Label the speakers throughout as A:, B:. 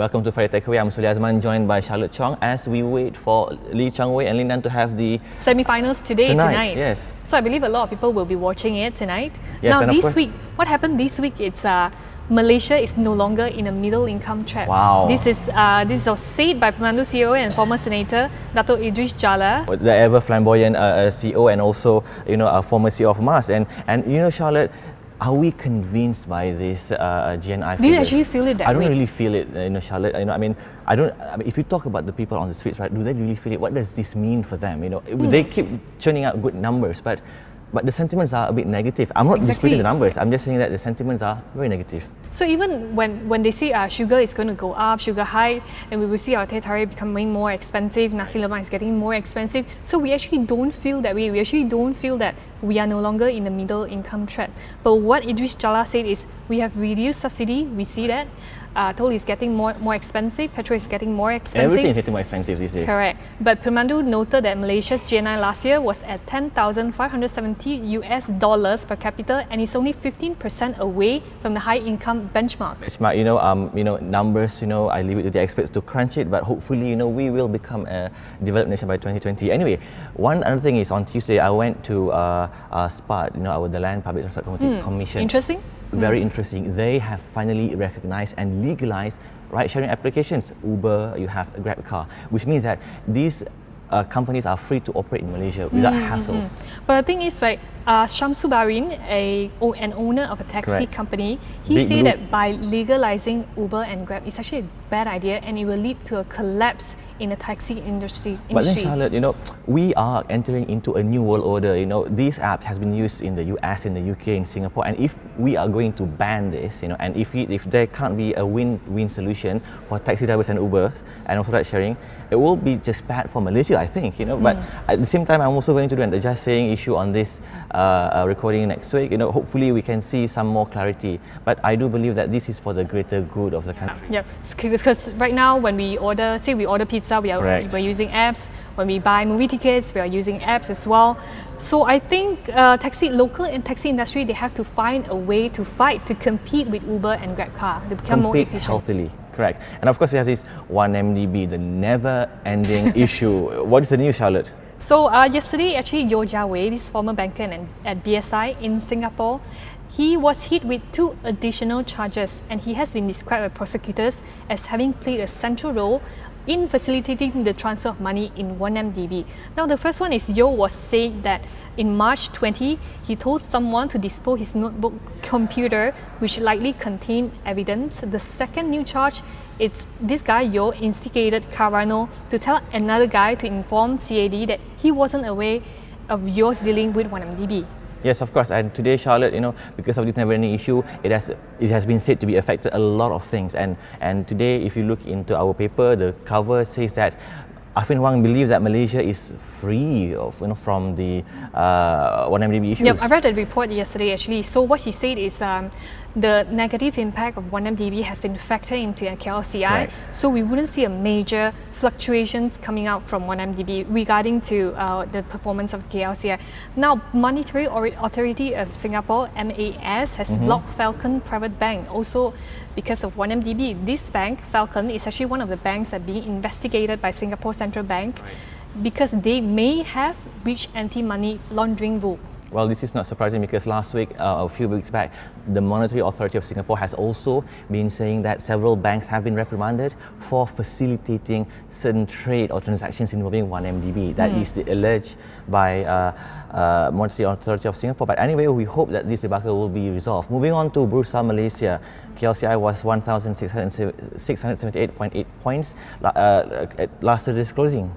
A: Welcome to Friday Takeaway. I'm Sulhi Azman, joined by Charlotte Chong as we wait for Lee Chong-wei and Lin Dan to have the
B: semi-finals tonight.
A: Yes.
B: So I believe a lot of people will be watching it tonight.
A: Yes,
B: now
A: and
B: this week, what happened this week? It's Malaysia is no longer in a middle income trap.
A: Wow.
B: This is said by Pemandu CEO and former Senator Dato' Idris Jala.
A: The ever flamboyant CEO and also a former CEO of Mars. And Charlotte, are we convinced by this GNI figures?
B: Do you actually feel it that way?
A: I don't really feel it, Charlotte. If you talk about the people on the streets, right, do they really feel it? What does this mean for them? They keep churning out good numbers, but the sentiments are a bit negative. I'm not disputing the numbers. I'm just saying that the sentiments are very negative.
B: So even when they say sugar is going to go up, sugar high, and we will see our teh tarik becoming more expensive, nasi lemak is getting more expensive. So we actually don't feel that way. We actually don't feel that we are no longer in the middle income trap. But what Idris Jala said is we have reduced subsidy. We see that. Toll is getting more expensive, petrol is getting more expensive.
A: Everything is getting more expensive these days.
B: Correct. But Pemandu noted that Malaysia's GNI last year was at $10,570 per capita, and it's only 15% away from the high income benchmark.
A: Numbers, I leave it to the experts to crunch it, but hopefully, we will become a developed nation by 2020. Anyway, one other thing is on Tuesday, I went to SPAT, the Land Public Transport Commission.
B: Interesting.
A: Very interesting. They have finally recognized and legalized ride-sharing applications. Uber, you have a Grab car, which means that these companies are free to operate in Malaysia without hassles.
B: But the thing is, right, Shamsu Barin, an owner of a taxi company, he said that by legalizing Uber and Grab, it's actually a bad idea and it will lead to a collapse in the taxi industry.
A: But then Charlotte, we are entering into a new world order. These apps has been used in the US, in the UK, in Singapore, and if we are going to ban this, and if there can't be a win-win solution for taxi drivers and Ubers and also ride sharing, it will be just bad for Malaysia, I think. But at the same time, I'm also going to do an Just Saying issue on this recording next week. Hopefully we can see some more clarity. But I do believe that this is for the greater good of the country.
B: Yeah, because right now when we order, say we order pizza, we're using apps. When we buy movie tickets, we are using apps as well. So I think local and taxi industry, they have to find a way to fight, to compete with Uber and Grab car, to become more efficient.
A: Healthily. Correct. And of course we have this 1MDB, the never-ending issue. What is the news, Charlotte?
B: So yesterday, actually, Yeo Jia Wei, this former banker at BSI in Singapore, he was hit with 2 additional charges, and he has been described by prosecutors as having played a central role in facilitating the transfer of money in 1MDB. Now, the first one is Yeo was saying that in March 20, he told someone to dispose his notebook computer, which likely contained evidence. The second new charge, it's this guy Yeo instigated Carano to tell another guy to inform CAD that he wasn't aware of Yeo's dealing with 1MDB.
A: Yes, of course. And today, Charlotte, because of this never-ending issue, it has been said to be affected a lot of things. And today, if you look into our paper, the cover says that Afin Huang believes that Malaysia is free of, from the 1MDB issues.
B: Yep, I read that report yesterday actually. So what he said is the negative impact of 1MDB has been factored into KLCI.
A: Correct.
B: So we wouldn't see a major fluctuations coming out from 1MDB regarding to the performance of KLCI. Now, Monetary Authority of Singapore, MAS, has blocked Falcon Private Bank also because of 1MDB. This bank, Falcon, is actually one of the banks that are being investigated by Singapore Central Bank because they may have breached anti-money laundering rule.
A: Well, this is not surprising because last week, a few weeks back, the Monetary Authority of Singapore has also been saying that several banks have been reprimanded for facilitating certain trade or transactions involving 1MDB. That is alleged by Monetary Authority of Singapore. But anyway, we hope that this debacle will be resolved. Moving on to Bursa Malaysia, KLCI was 1,678.8 points at last Thursday's closing.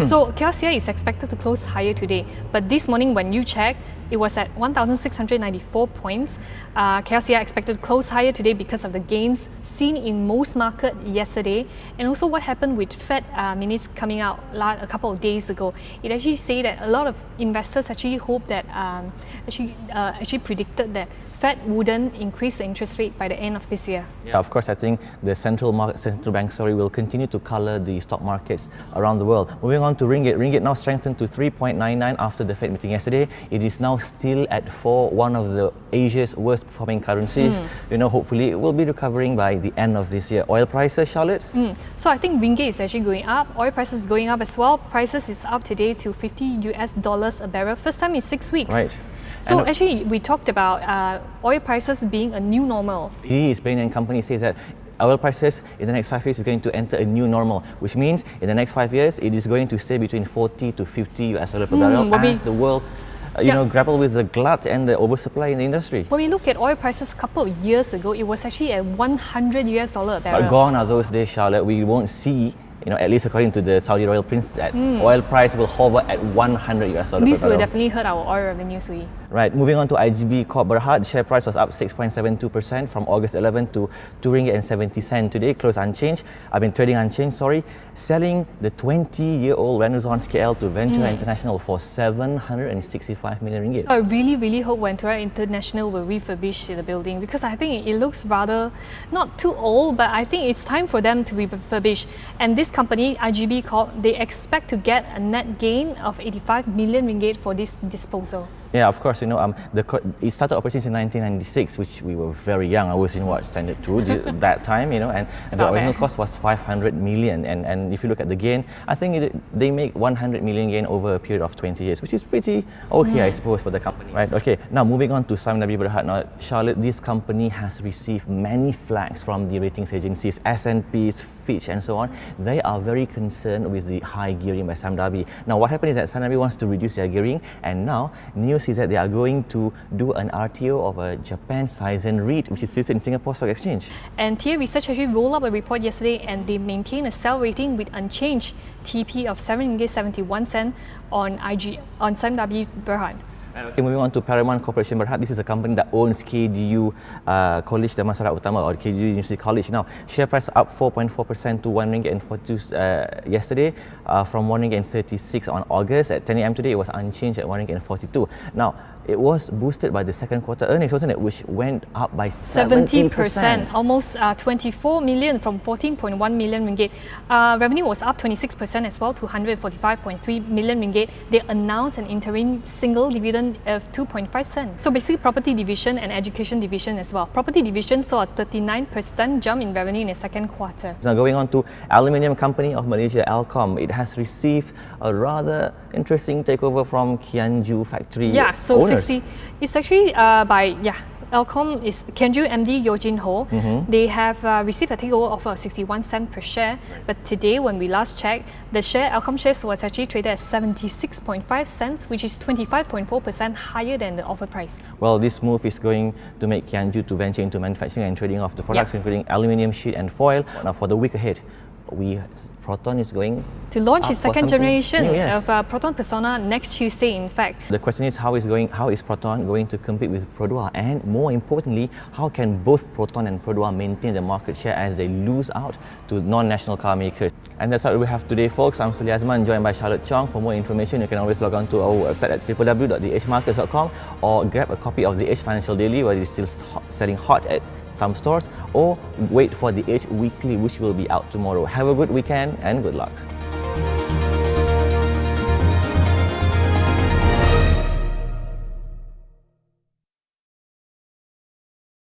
B: So KLCI is expected to close higher today, but this morning when you check, it was at 1,694 points. KLCI expected to close higher today because of the gains seen in most markets yesterday, and also what happened with Fed minutes coming out a couple of days ago. It actually said that a lot of investors actually hope that actually predicted that Fed wouldn't increase the interest rate by the end of this year.
A: Yeah, of course, I think the central bank will continue to color the stock markets around the world. Moving on to ringgit. Ringgit now strengthened to 3.99 after the Fed meeting yesterday. It is now still at 4, one of the Asia's worst performing currencies. Hopefully it will be recovering by the end of this year. Oil prices, Charlotte?
B: So I think ringgit is actually going up. Oil prices going up as well. Prices is up today to $50 a barrel. First time in 6 weeks.
A: Right.
B: So actually, we talked about oil prices being a new normal.
A: His Bain & Company says that oil prices in the next 5 years is going to enter a new normal, which means in the next 5 years it is going to stay between 40 to 50 US dollar per barrel as the world grapple with the glut and the oversupply in the industry.
B: When we look at oil prices a couple of years ago, it was actually at 100 US dollar a barrel.
A: But gone are those days, Charlotte. We won't see, at least according to the Saudi royal prince, that oil price will hover at 100 US dollar per barrel.
B: This will definitely hurt our oil revenue, Sulhi.
A: Right, moving on to IGB Corp Berhad, share price was up 6.72% from August 11 to RM2.70 today, closed unchanged. I've been trading unchanged, selling the 20-year-old Renaissance KL to Ventura International for 765 million ringgit.
B: So I really hope Ventura International will refurbish the building, because I think it looks rather not too old, but I think it's time for them to refurbish. And this company, IGB Corp, they expect to get a net gain of 85 million ringgit for this disposal.
A: Yeah, of course, it started operations in 1996, which we were very young. I was in Standard 2 that time, and the original cost was 500 million. And if you look at the gain, I think they make 100 million gain over a period of 20 years, which is pretty okay, I suppose, for the company. Right, okay. Now, moving on to Sime Darby Berhad. Now, Charlotte, this company has received many flags from the ratings agencies, S&P, Fitch, and so on. They are very concerned with the high gearing by Sime Darby. Now, what happened is that Sime Darby wants to reduce their gearing, and now news is that they are going to do an RTO of a Japan Saizen REIT, which is listed in Singapore Stock Exchange.
B: And TA Research actually rolled up a report yesterday, and they maintain a sell rating with unchanged TP of RM7.71 on Sime Darby Berhad.
A: Okay, moving on to Paramount Corporation Berhad. This is a company that owns KDU College Damansara Utama, or KDU University College. Now, share price up 4.4% to RM1.42 yesterday, from RM1.36 on August. At 10 a.m. today, it was unchanged at RM1.42. Now, it was boosted by the second quarter earnings, wasn't it? Which went up by 70%.
B: Almost 24 million from 14.1 million ringgit. Revenue was up 26% as well to 145.3 million ringgit. They announced an interim single dividend of 2.5 cents. So basically, property division and education division as well. Property division saw a 39% jump in revenue in the second quarter.
A: Now, going on to aluminium company of Malaysia, Alcom. It has received a rather interesting takeover from Kianju factory owners.
B: It's actually by Alcom is Kianju MD Yojin Ho. They have received a takeover offer of 61 cents per share. But today, when we last checked, the Alcom shares was actually traded at 76.5 cents, which is 25.4% higher than the offer price.
A: Well, this move is going to make Kianju to venture into manufacturing and trading of the products, including aluminium sheet and foil. Now, for the week ahead, Proton is going
B: to launch its second generation
A: new,
B: of Proton Persona next Tuesday, in fact.
A: The question is, how is Proton going to compete with Produa? And more importantly, how can both Proton and Produa maintain the market share as they lose out to non-national car makers? And that's what we have today, folks. I'm Sulhi Azman, joined by Charlotte Chong. For more information, you can always log on to our website at www.thehmarkets.com, or grab a copy of The Edge Financial Daily, where it is still selling hot at some stores, or wait for The Edge Weekly, which will be out tomorrow. Have a good weekend and good luck.